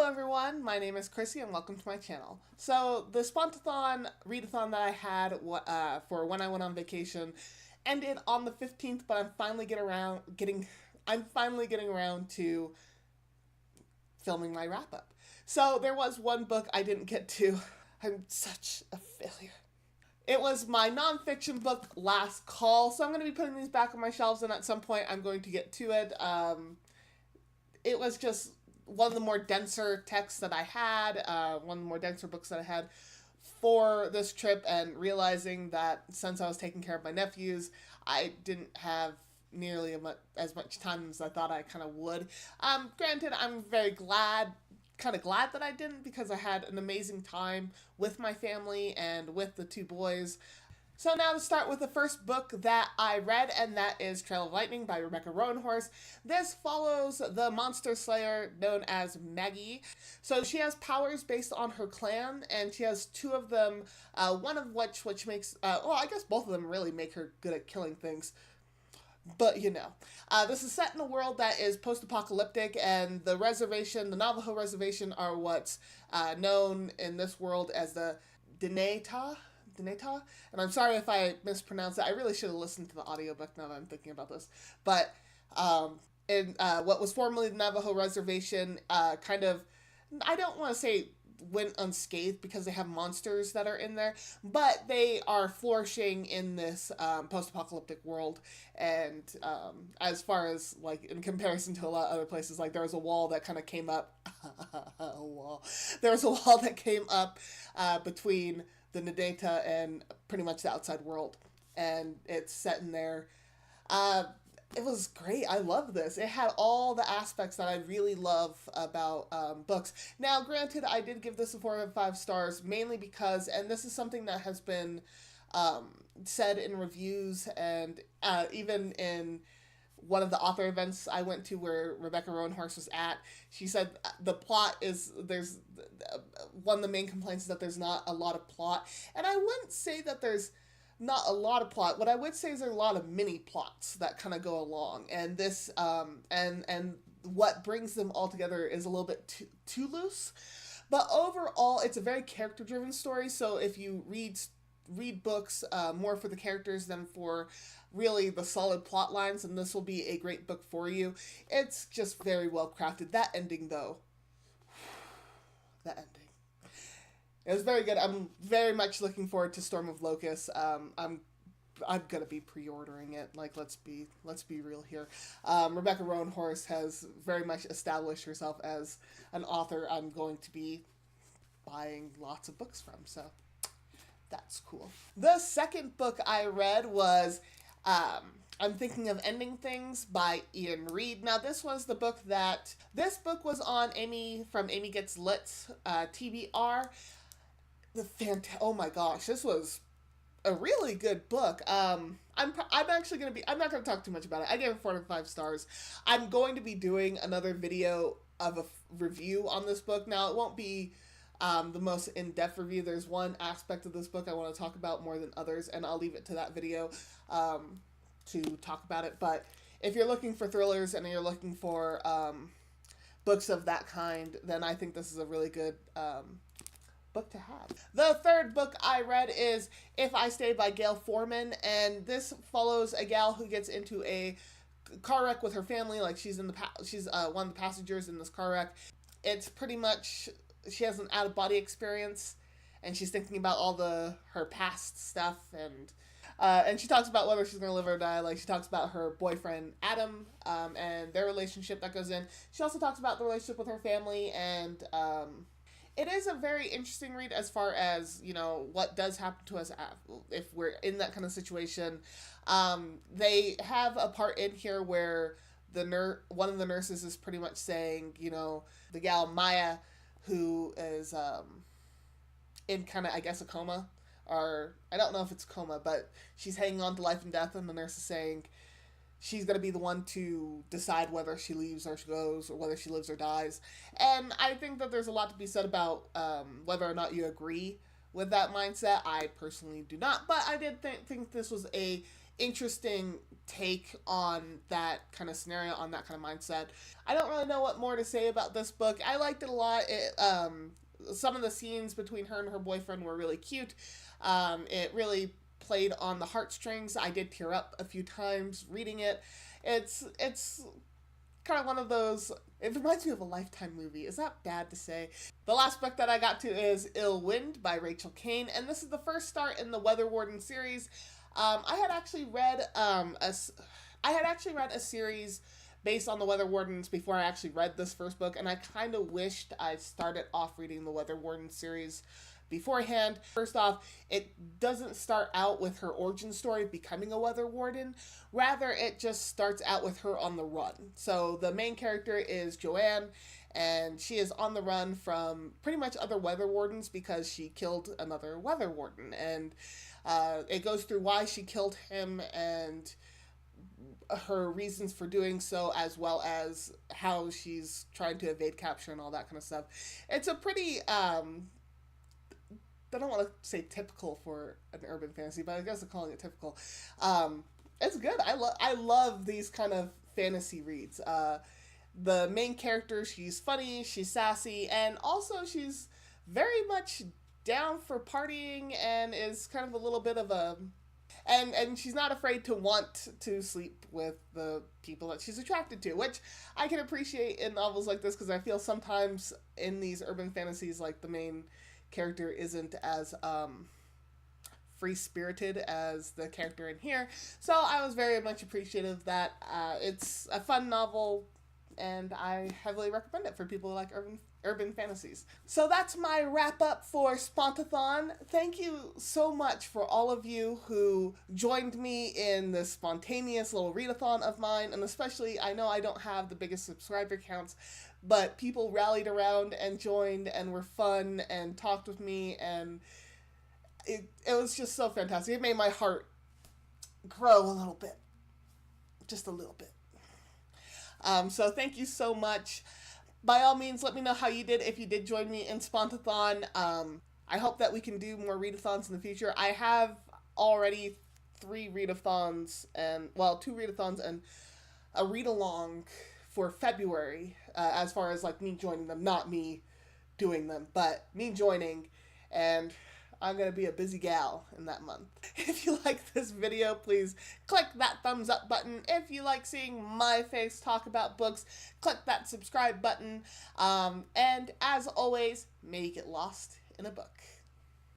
Hello everyone, my name is Chrissy and welcome to my channel. So the Spontathon readathon that I had for when I went on vacation ended on the 15th, but I'm finally getting around to filming my wrap up. So there was one book I didn't get to. I'm such a failure. It was my nonfiction book, Last Call, so I'm going to be putting these back on my shelves and at some point I'm going to get to it. It was just one of the more denser texts that I had, one of the more denser books that I had for this trip, and realizing that since I was taking care of my nephews, I didn't have nearly as much time as I thought I kind of would. Granted, I'm kind of glad that I didn't, because I had an amazing time with my family and with the two boys. So now to start with the first book that I read, and that is Trail of Lightning by Rebecca Roanhorse. This follows the monster slayer known as Maggie. So she has powers based on her clan, and she has two of them, one of which makes, I guess both of them really make her good at killing things. But, this is set in a world that is post-apocalyptic, and the Navajo reservation, are what's known in this world as the Dinétah, and I'm sorry if I mispronounced it. I really should have listened to the audiobook now that I'm thinking about this. But in what was formerly the Navajo reservation, I don't want to say went unscathed, because they have monsters that are in there, but they are flourishing in this post-apocalyptic world. And as far as, like, in comparison to a lot of other places, like, there was a wall that kind of came up there was a wall that came up between the Dinétah and pretty much the outside world, and it's set in there. It was great. I love this. It had all the aspects that I really love about books. Now, granted, I did give this a 4 out of 5 stars, mainly because, and this is something that has been said in reviews, and even in one of the author events I went to where Rebecca Roanhorse was at, she said the plot is, one of the main complaints is that there's not a lot of plot. And I wouldn't say that there's not a lot of plot. What I would say is there are a lot of mini plots that kind of go along. And this, and what brings them all together is a little bit too loose. But overall, it's a very character-driven story. So if you read books more for the characters than for really the solid plot lines, and this will be a great book for you. It's just very well crafted. That ending, though, it was very good. I'm very much looking forward to Storm of Locusts. I'm gonna be pre-ordering it. Like, let's be real here. Rebecca Roanhorse has very much established herself as an author I'm going to be buying lots of books from. So that's cool. The second book I read was I'm Thinking of Ending Things by Ian Reid. Now, this was was on from Amy Gets Lit's TBR. Oh my gosh, this was a really good book. I'm not going to talk too much about it. I gave it 4 out of 5 stars. I'm going to be doing another video of a review on this book. Now, it won't be the most in-depth review. There's one aspect of this book I want to talk about more than others, and I'll leave it to that video to talk about it. But if you're looking for thrillers and you're looking for books of that kind, then I think this is a really good book to have. The third book I read is If I Stay by Gail Foreman, and this follows a gal who gets into a car wreck with her family. Like, she's one of the passengers in this car wreck. It's pretty much, she has an out-of-body experience, and she's thinking about all her past stuff, and she talks about whether she's going to live or die. Like, she talks about her boyfriend, Adam, and their relationship that goes in. She also talks about the relationship with her family, and it is a very interesting read as far as, what does happen to us if we're in that kind of situation. They have a part in here where one of the nurses is pretty much saying, the gal Maya, who is in kind of, I guess, a coma, or I don't know if it's a coma, but she's hanging on to life and death, and the nurse is saying she's going to be the one to decide whether she leaves or she goes, or whether she lives or dies. And I think that there's a lot to be said about whether or not you agree with that mindset. I personally do not, but I did think this was a interesting take on that kind of scenario, on that kind of mindset. I don't really know what more to say about this book. I liked it a lot. Some of the scenes between her and her boyfriend were really cute. It really played on the heartstrings. I did tear up a few times reading it. It's kind of one of those, it reminds me of a Lifetime movie. Is that bad to say? The last book that I got to is Ill Wind by Rachel Kane, and this is the first start in the Weather Warden series. I had actually read a series based on the Weather Wardens before I actually read this first book, and I kind of wished I started off reading the Weather Warden series beforehand. First off, it doesn't start out with her origin story becoming a weather warden. Rather, it just starts out with her on the run. So the main character is Joanne, and she is on the run from pretty much other weather wardens because she killed another weather warden. And it goes through why she killed him and her reasons for doing so, as well as how she's trying to evade capture and all that kind of stuff. It's a pretty I don't want to say typical for an urban fantasy, but I guess I'm calling it typical. It's good. I love these kind of fantasy reads. The main character, she's funny, she's sassy, and also she's very much down for partying and is kind of a little bit of a... And she's not afraid to want to sleep with the people that she's attracted to, which I can appreciate in novels like this, because I feel sometimes in these urban fantasies, like, the main character isn't as free-spirited as the character in here. So I was very much appreciative that it's a fun novel, and I heavily recommend it for people who like urban fantasies. So that's my wrap up for Spontathon. Thank you so much for all of you who joined me in this spontaneous little readathon of mine, and especially, I know I don't have the biggest subscriber counts, but people rallied around and joined and were fun and talked with me, and it was just so fantastic. It made my heart grow a little bit. Just a little bit. So thank you so much. By all means, let me know how you did if you did join me in Spontathon. I hope that we can do more readathons in the future. I have already 3 readathons, and, well, 2 readathons and a read-along for February, as far as, like, me joining them, not me doing them, but me joining, and I'm going to be a busy gal in that month. If you like this video, please click that thumbs up button. If you like seeing my face talk about books, click that subscribe button. And as always, may you get lost in a book.